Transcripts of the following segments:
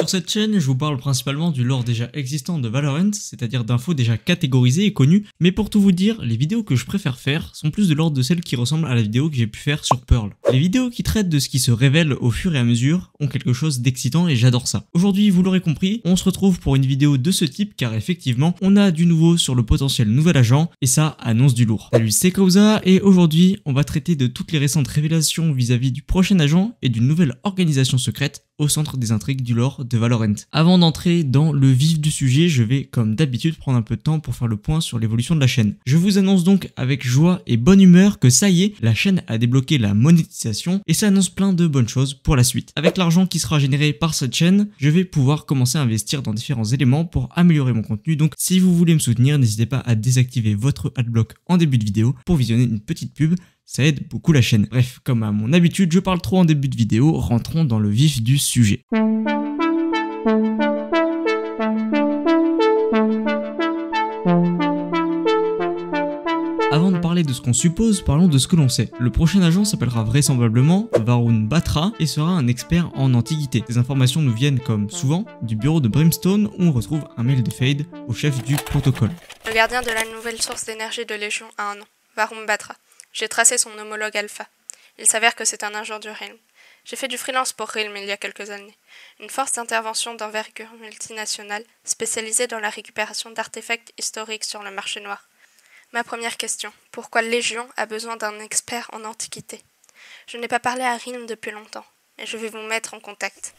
Sur cette chaîne, je vous parle principalement du lore déjà existant de Valorant, c'est-à-dire d'infos déjà catégorisées et connues, mais pour tout vous dire, les vidéos que je préfère faire sont plus de l'ordre de celles qui ressemblent à la vidéo que j'ai pu faire sur Pearl. Les vidéos qui traitent de ce qui se révèle au fur et à mesure ont quelque chose d'excitant et j'adore ça. Aujourd'hui, vous l'aurez compris, on se retrouve pour une vidéo de ce type car effectivement, on a du nouveau sur le potentiel nouvel agent et ça annonce du lourd. Salut, c'est Kauza et aujourd'hui, on va traiter de toutes les récentes révélations vis-à-vis du prochain agent et d'une nouvelle organisation secrète au centre des intrigues du lore de Valorant. Avant d'entrer dans le vif du sujet, je vais comme d'habitude prendre un peu de temps pour faire le point sur l'évolution de la chaîne. Je vous annonce donc avec joie et bonne humeur que ça y est, la chaîne a débloqué la monétisation et ça annonce plein de bonnes choses pour la suite. Avec l'argent qui sera généré par cette chaîne, je vais pouvoir commencer à investir dans différents éléments pour améliorer mon contenu. Donc si vous voulez me soutenir, n'hésitez pas à désactiver votre adblock en début de vidéo pour visionner une petite pub. Ça aide beaucoup la chaîne. Bref, comme à mon habitude, je parle trop en début de vidéo, rentrons dans le vif du sujet. Avant de parler de ce qu'on suppose, parlons de ce que l'on sait. Le prochain agent s'appellera vraisemblablement Varun Batra et sera un expert en antiquité. Ces informations nous viennent comme souvent du bureau de Brimstone où on retrouve un mail de Fade au chef du protocole. Le gardien de la nouvelle source d'énergie de Légion a un nom, Varun Batra. J'ai tracé son homologue Alpha. Il s'avère que c'est un agent du Realm. J'ai fait du freelance pour Realm il y a quelques années. Une force d'intervention d'envergure multinationale spécialisée dans la récupération d'artefacts historiques sur le marché noir. Ma première question, pourquoi Légion a besoin d'un expert en antiquité? Je n'ai pas parlé à Realm depuis longtemps, mais je vais vous mettre en contact.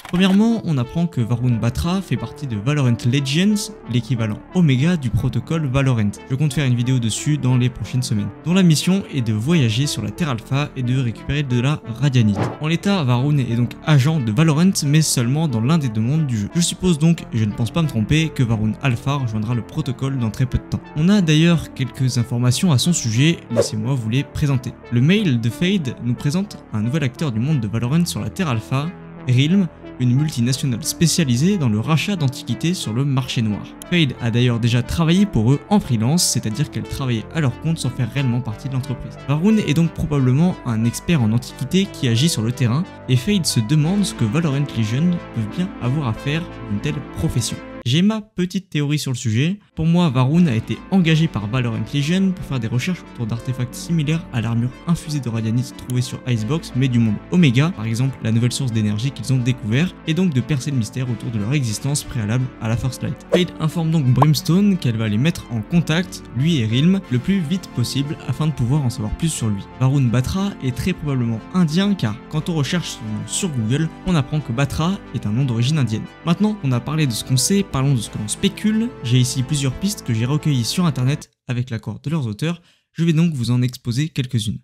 Premièrement, on apprend que Varun Batra fait partie de Valorant Legends, l'équivalent Oméga du protocole Valorant. Je compte faire une vidéo dessus dans les prochaines semaines, dont la mission est de voyager sur la Terre Alpha et de récupérer de la radianite. En l'état, Varun est donc agent de Valorant, mais seulement dans l'un des deux mondes du jeu. Je suppose donc, et je ne pense pas me tromper, que Varun Alpha rejoindra le protocole dans très peu de temps. On a d'ailleurs quelques informations à son sujet, laissez-moi vous les présenter. Le mail de Fade nous présente un nouvel acteur du monde de Valorant sur la Terre Alpha, Realm, une multinationale spécialisée dans le rachat d'antiquités sur le marché noir. Fade a d'ailleurs déjà travaillé pour eux en freelance, c'est-à-dire qu'elle travaillait à leur compte sans faire réellement partie de l'entreprise. Varun est donc probablement un expert en antiquité qui agit sur le terrain, et Fade se demande ce que Valorant Legion peuvent bien avoir à faire d'une telle profession. J'ai ma petite théorie sur le sujet. Pour moi, Varun a été engagé par Valorant Legion pour faire des recherches autour d'artefacts similaires à l'armure infusée de radianite trouvée sur Icebox, mais du monde Oméga, par exemple la nouvelle source d'énergie qu'ils ont découvert, et donc de percer le mystère autour de leur existence préalable à la First Light. Fade informe donc Brimstone qu'elle va les mettre en contact, lui et Realm, le plus vite possible afin de pouvoir en savoir plus sur lui. Varun Batra est très probablement indien car quand on recherche son nom sur Google, on apprend que Batra est un nom d'origine indienne. Maintenant qu'on a parlé de ce qu'on sait, parlons de ce que l'on spécule. J'ai ici plusieurs pistes que j'ai recueillies sur internet avec l'accord de leurs auteurs. Je vais donc vous en exposer quelques-unes.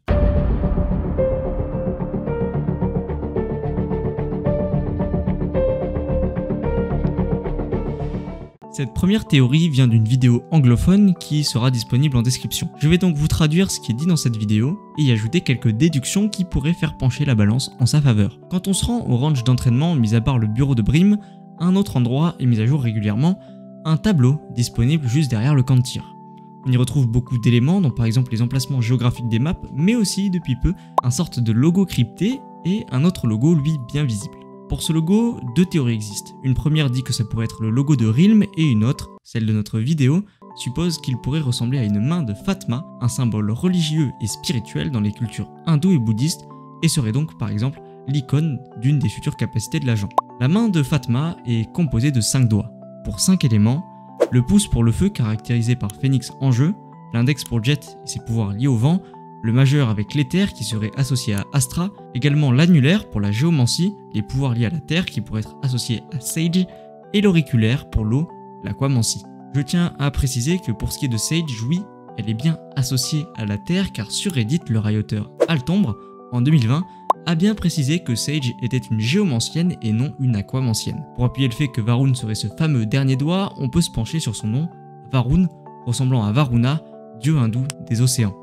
Cette première théorie vient d'une vidéo anglophone qui sera disponible en description. Je vais donc vous traduire ce qui est dit dans cette vidéo et y ajouter quelques déductions qui pourraient faire pencher la balance en sa faveur. Quand on se rend au range d'entraînement, mis à part le bureau de Brim, un autre endroit est mis à jour régulièrement, un tableau disponible juste derrière le camp de tir. On y retrouve beaucoup d'éléments, dont par exemple les emplacements géographiques des maps, mais aussi depuis peu un sorte de logo crypté et un autre logo lui bien visible. Pour ce logo, deux théories existent. Une première dit que ça pourrait être le logo de Realm et une autre, celle de notre vidéo, suppose qu'il pourrait ressembler à une main de Fatma, un symbole religieux et spirituel dans les cultures hindoues et bouddhistes, et serait donc par exemple l'icône d'une des futures capacités de l'agent. La main de Fatma est composée de 5 doigts, pour 5 éléments, le pouce pour le feu caractérisé par Phoenix en jeu, l'index pour Jet et ses pouvoirs liés au vent, le majeur avec l'éther qui serait associé à Astra, également l'annulaire pour la géomancie, les pouvoirs liés à la terre qui pourraient être associés à Sage, et l'auriculaire pour l'eau, l'aquamancie. Je tiens à préciser que pour ce qui est de Sage, oui, elle est bien associée à la terre car sur Reddit, le rayoteur Altombre, en 2020, a bien précisé que Sage était une géomancienne et non une aquamancienne. Pour appuyer le fait que Varun serait ce fameux dernier doigt, on peut se pencher sur son nom, Varun, ressemblant à Varuna, dieu hindou des océans.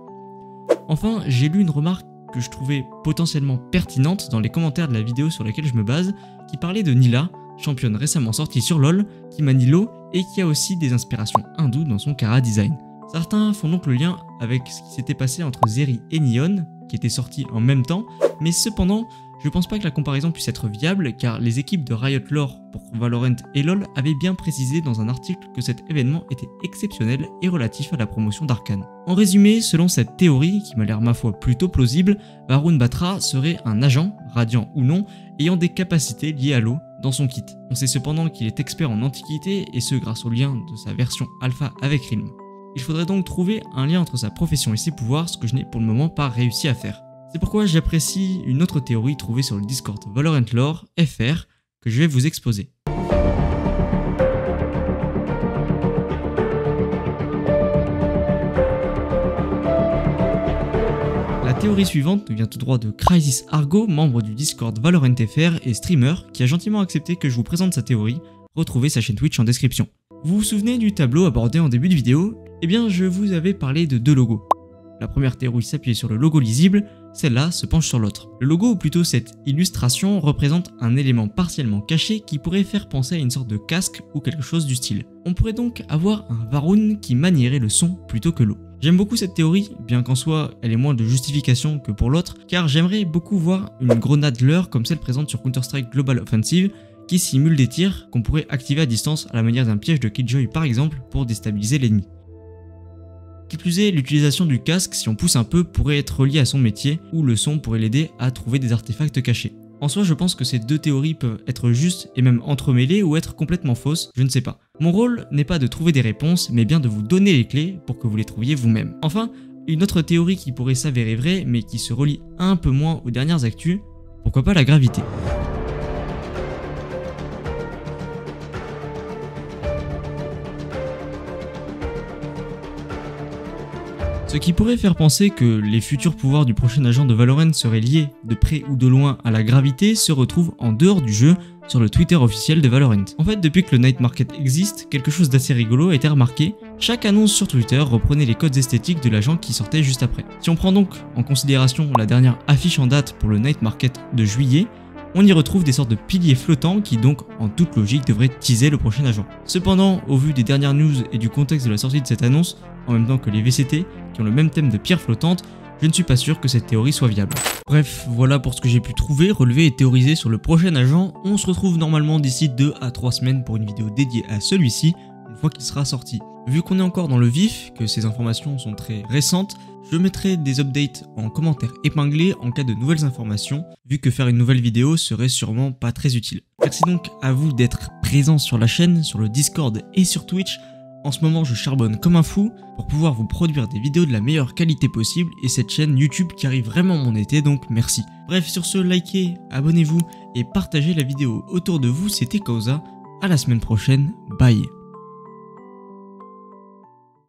Enfin, j'ai lu une remarque que je trouvais potentiellement pertinente dans les commentaires de la vidéo sur laquelle je me base, qui parlait de Nilah, championne récemment sortie sur LoL, qui manie l'eau et qui a aussi des inspirations hindoues dans son chara design. Certains font donc le lien avec ce qui s'était passé entre Zeri et Neon, qui étaient sortis en même temps, mais cependant, Je pense pas que la comparaison puisse être viable car les équipes de Riot Lore pour Valorant et LoL avaient bien précisé dans un article que cet événement était exceptionnel et relatif à la promotion d'Arcane. En résumé, selon cette théorie, qui m'a l'air ma foi plutôt plausible, Varun Batra serait un agent, radiant ou non, ayant des capacités liées à l'eau dans son kit. On sait cependant qu'il est expert en antiquité et ce grâce au lien de sa version alpha avec Realm. Il faudrait donc trouver un lien entre sa profession et ses pouvoirs, ce que je n'ai pour le moment pas réussi à faire. C'est pourquoi j'apprécie une autre théorie trouvée sur le Discord Valorant Lore FR que je vais vous exposer. La théorie suivante nous vient tout droit de Crysis Argo, membre du Discord Valorant FR et streamer, qui a gentiment accepté que je vous présente sa théorie. Retrouvez sa chaîne Twitch en description. Vous vous souvenez du tableau abordé en début de vidéo? Eh bien, je vous avais parlé de deux logos. La première théorie s'appuyait sur le logo lisible, celle-là se penche sur l'autre. Le logo, ou plutôt cette illustration, représente un élément partiellement caché qui pourrait faire penser à une sorte de casque ou quelque chose du style. On pourrait donc avoir un Varun qui manierait le son plutôt que l'eau. J'aime beaucoup cette théorie, bien qu'en soi elle ait moins de justification que pour l'autre, car j'aimerais beaucoup voir une grenade leurre comme celle présente sur Counter-Strike Global Offensive, qui simule des tirs qu'on pourrait activer à distance à la manière d'un piège de Killjoy par exemple pour déstabiliser l'ennemi. Qui plus est, l'utilisation du casque, si on pousse un peu, pourrait être reliée à son métier, où le son pourrait l'aider à trouver des artefacts cachés. En soi, je pense que ces deux théories peuvent être justes et même entremêlées ou être complètement fausses, je ne sais pas. Mon rôle n'est pas de trouver des réponses, mais bien de vous donner les clés pour que vous les trouviez vous-même. Enfin, une autre théorie qui pourrait s'avérer vraie, mais qui se relie un peu moins aux dernières actus, pourquoi pas la gravité. Ce qui pourrait faire penser que les futurs pouvoirs du prochain agent de Valorant seraient liés de près ou de loin à la gravité se retrouve en dehors du jeu sur le Twitter officiel de Valorant. En fait, depuis que le Night Market existe, quelque chose d'assez rigolo a été remarqué. Chaque annonce sur Twitter reprenait les codes esthétiques de l'agent qui sortait juste après. Si on prend donc en considération la dernière affiche en date pour le Night Market de juillet, on y retrouve des sortes de piliers flottants qui donc, en toute logique, devraient teaser le prochain agent. Cependant, au vu des dernières news et du contexte de la sortie de cette annonce, en même temps que les VCT, qui ont le même thème de pierre flottante, je ne suis pas sûr que cette théorie soit viable. Bref, voilà pour ce que j'ai pu trouver, relever et théoriser sur le prochain agent. On se retrouve normalement d'ici 2 à 3 semaines pour une vidéo dédiée à celui-ci, une fois qu'il sera sorti. Vu qu'on est encore dans le vif, que ces informations sont très récentes, je mettrai des updates en commentaire épinglés en cas de nouvelles informations, vu que faire une nouvelle vidéo serait sûrement pas très utile. Merci donc à vous d'être présents sur la chaîne, sur le Discord et sur Twitch. En ce moment, je charbonne comme un fou pour pouvoir vous produire des vidéos de la meilleure qualité possible et cette chaîne YouTube qui arrive vraiment mon été, donc merci. Bref, sur ce, likez, abonnez-vous et partagez la vidéo autour de vous, c'était Causa. À la semaine prochaine, bye.